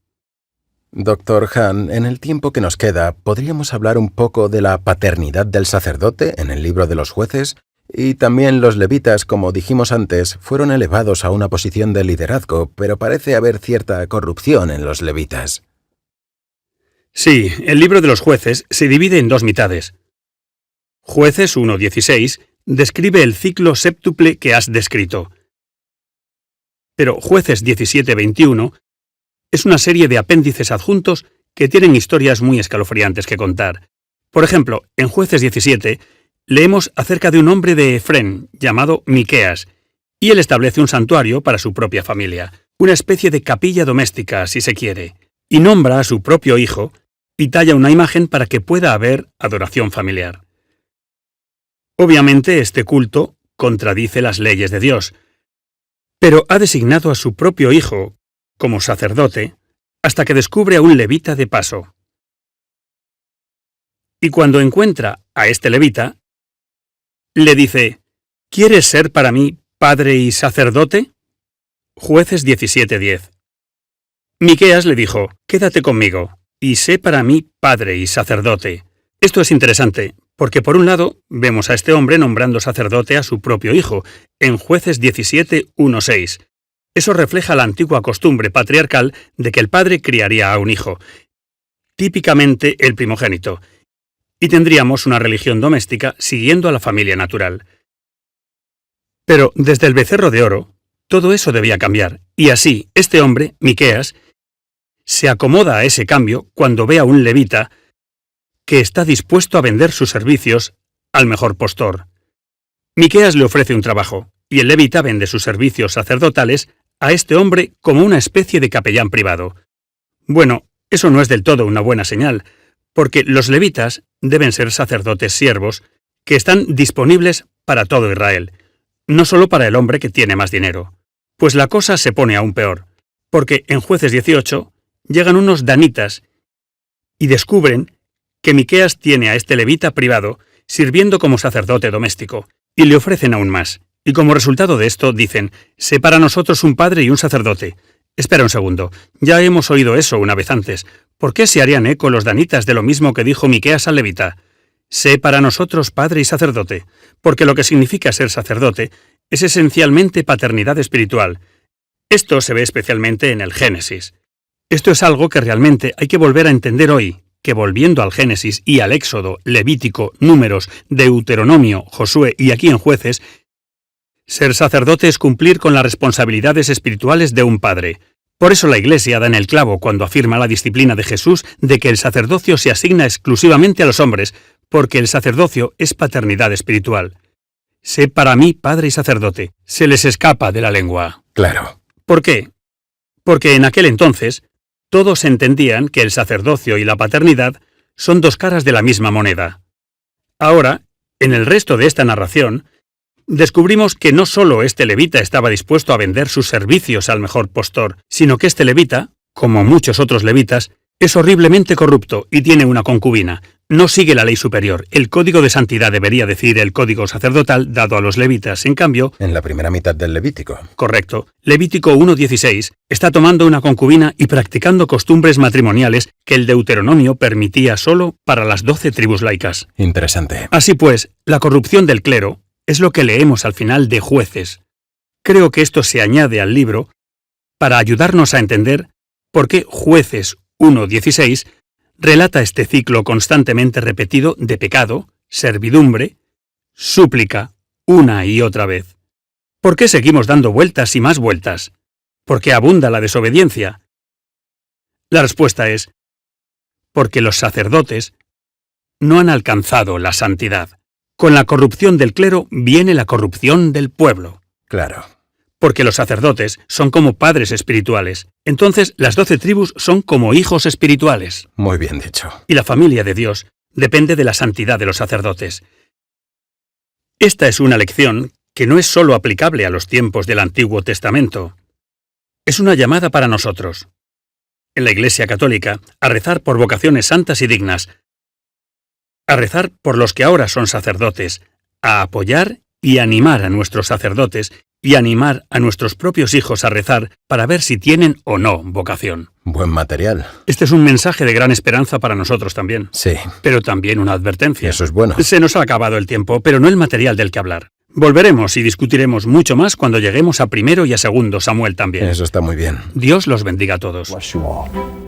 Dr. Hahn, en el tiempo que nos queda, ¿podríamos hablar un poco de la paternidad del sacerdote en el libro de los jueces? Y también los levitas, como dijimos antes, fueron elevados a una posición de liderazgo, pero parece haber cierta corrupción en los levitas. Sí, el libro de los jueces se divide en dos mitades. Jueces 1:16 describe el ciclo séptuple que has descrito. Pero Jueces 17:21 es una serie de apéndices adjuntos que tienen historias muy escalofriantes que contar. Por ejemplo, en Jueces 17 leemos acerca de un hombre de Efrén llamado Miqueas, y él establece un santuario para su propia familia, una especie de capilla doméstica, si se quiere, y nombra a su propio hijo y talla una imagen para que pueda haber adoración familiar. Obviamente este culto contradice las leyes de Dios, pero ha designado a su propio hijo como sacerdote hasta que descubre a un levita de paso. Y cuando encuentra a este levita, le dice, ¿quieres ser para mí padre y sacerdote? Jueces 17:10. Miqueas le dijo, quédate conmigo, y sé para mí padre y sacerdote. Esto es interesante, porque por un lado vemos a este hombre nombrando sacerdote a su propio hijo, en Jueces 17:1-6. Eso refleja la antigua costumbre patriarcal de que el padre criaría a un hijo, típicamente el primogénito, y tendríamos una religión doméstica siguiendo a la familia natural. Pero desde el becerro de oro, todo eso debía cambiar, y así este hombre, Miqueas, se acomoda a ese cambio cuando ve a un levita que está dispuesto a vender sus servicios al mejor postor. Miqueas le ofrece un trabajo, y el levita vende sus servicios sacerdotales a este hombre como una especie de capellán privado. Bueno, eso no es del todo una buena señal, porque los levitas deben ser sacerdotes siervos que están disponibles para todo Israel, no solo para el hombre que tiene más dinero. Pues la cosa se pone aún peor, porque en Jueces 18 llegan unos danitas y descubren que Miqueas tiene a este levita privado sirviendo como sacerdote doméstico, y le ofrecen aún más. Y como resultado de esto dicen, sé para nosotros un padre y un sacerdote. Espera un segundo, ya hemos oído eso una vez antes. ¿Por qué se harían eco los danitas de lo mismo que dijo Miqueas al levita? Sé para nosotros padre y sacerdote, porque lo que significa ser sacerdote es esencialmente paternidad espiritual. Esto se ve especialmente en el Génesis. Esto es algo que realmente hay que volver a entender hoy, que volviendo al Génesis y al Éxodo, Levítico, Números, Deuteronomio, Josué y aquí en Jueces, ser sacerdote es cumplir con las responsabilidades espirituales de un padre. Por eso la Iglesia da en el clavo cuando afirma la disciplina de Jesús de que el sacerdocio se asigna exclusivamente a los hombres, porque el sacerdocio es paternidad espiritual. Sé para mí padre y sacerdote. Se les escapa de la lengua. Claro. ¿Por qué? Porque en aquel entonces todos entendían que el sacerdocio y la paternidad son dos caras de la misma moneda. Ahora, en el resto de esta narración, descubrimos que no solo este levita estaba dispuesto a vender sus servicios al mejor postor, sino que este levita, como muchos otros levitas, es horriblemente corrupto y tiene una concubina. No sigue la ley superior. El código de santidad debería decir el código sacerdotal dado a los levitas. En cambio, En la primera mitad del Levítico. correcto, Levítico 1:16 está tomando una concubina y practicando costumbres matrimoniales que el Deuteronomio permitía solo para las 12 tribus laicas. Interesante. Así pues, la corrupción del clero es lo que leemos al final de Jueces. Creo que esto se añade al libro para ayudarnos a entender por qué Jueces 1:16 relata este ciclo constantemente repetido de pecado, servidumbre, súplica, una y otra vez. ¿Por qué seguimos dando vueltas y más vueltas? ¿Por qué abunda la desobediencia? La respuesta es, porque los sacerdotes no han alcanzado la santidad. Con la corrupción del clero viene la corrupción del pueblo. Claro. Porque los sacerdotes son como padres espirituales. Entonces las 12 tribus son como hijos espirituales. Muy bien dicho. Y la familia de Dios depende de la santidad de los sacerdotes. Esta es una lección que no es solo aplicable a los tiempos del Antiguo Testamento. Es una llamada para nosotros, en la Iglesia Católica, a rezar por vocaciones santas y dignas, a rezar por los que ahora son sacerdotes, a apoyar y animar a nuestros sacerdotes y animar a nuestros propios hijos a rezar para ver si tienen o no vocación. Buen material. Este es un mensaje de gran esperanza para nosotros también, Sí. pero también una advertencia. Eso es bueno. Se nos ha acabado el tiempo, pero no el material del que hablar. Volveremos y discutiremos mucho más cuando lleguemos a 1 y a 2 Samuel también. Eso está muy bien. Dios los bendiga a todos. Bless you all.